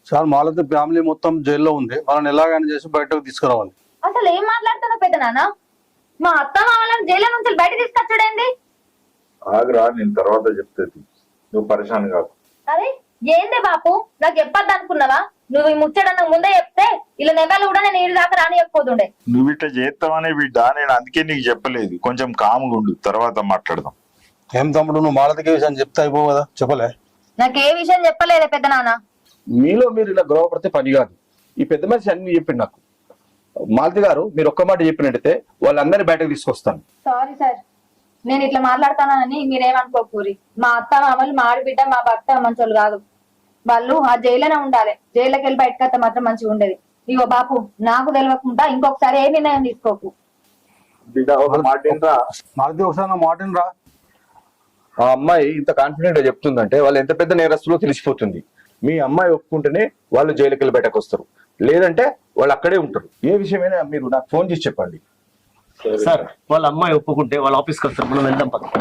Sir Malathi family మొత్తం జైల్లో ఉంది, వాళ్ళని ఎలాగైనా చేసి బయటకు తీసుకురావాలి. అసలు ఏం మాట్లాడుతున్నావు పెద్ద నాన్న? మా అత్త మామలను జైలు నుంచి బయట తీసుకొచ్చాడేంది? ఆగరా, నేను తర్వాత చెప్తాది, నువ్వు పరిశాన్ కాదు. అరే ఏందే బాపు, నాకు చెప్పద్దు అనుకున్నావా? నువ్వు ఈ ముచ్చడన్న ముందే చెప్తే ఇలా నెగలు కూడా నేను ఈడు దాకా రానియకపోతుండే. నువ్వు ఇట్లా చేస్తావనే బిడ్డ, నేను అందుకే నీకు చెప్పలేదు. కొంచెం కాముగా ఉండు, తర్వాత మాట్లాడదాం. ఏం తమ్ముడు, నువ్వు మాలతికి విషయం చెప్తే అయిపో కదా, చెప్పలే? నాకు ఏ విషయం చెప్పలేదే పెద్ద నాన్న. మీలో మీరు ఇలా గొడవపడితే పని కాదు. ఈ పెద్ద మనిషి అన్ని చెప్పిండు నాకు. మాలతి గారు, మీరు ఒక్క మాట చెప్పినట్టయితే వాళ్ళందరినీ బయటకు తీసుకొస్తాను. సారీ సార్, నేను ఇట్లా మాట్లాడతానని మీరేమనుకోకూరి. మా అత్త మామలు మా ఆడబిడ్డ మా భర్త మంచోళ్ళు కాదు. వాళ్ళు ఆ జైల్లోనే ఉండాలి. జైల్లోకి వెళ్ళి బయటకు వస్తే మాత్రం మంచిగా ఉండేది. ఇగో బాపు, నాకు తెలియకుండా ఇంకొకసారి ఏ నిర్ణయం తీసుకోకు. బిడ్డ ఒక మాట ఏంట్రా? మాలతి ఒకసారి నా మాటని రా. ఆ అమ్మాయి ఇంత కాన్ఫిడెంట్ గా చెప్తుందంటే వాళ్ళు ఎంత పెద్ద నేరస్తులో తెలిసిపోతుంది. మీ అమ్మాయి ఒప్పుకుంటేనే వాళ్ళు జైలుకి వెళ్ళి బయటకు వస్తారు, లేదంటే వాళ్ళు అక్కడే ఉంటారు. ఏ విషయమైనా మీరు నాకు ఫోన్ చేసి చెప్పండి. సార్, వాళ్ళ అమ్మాయి ఒప్పుకుంటే వాళ్ళ ఆఫీస్కి వస్తారు, మనం వెళ్దాం పక్క.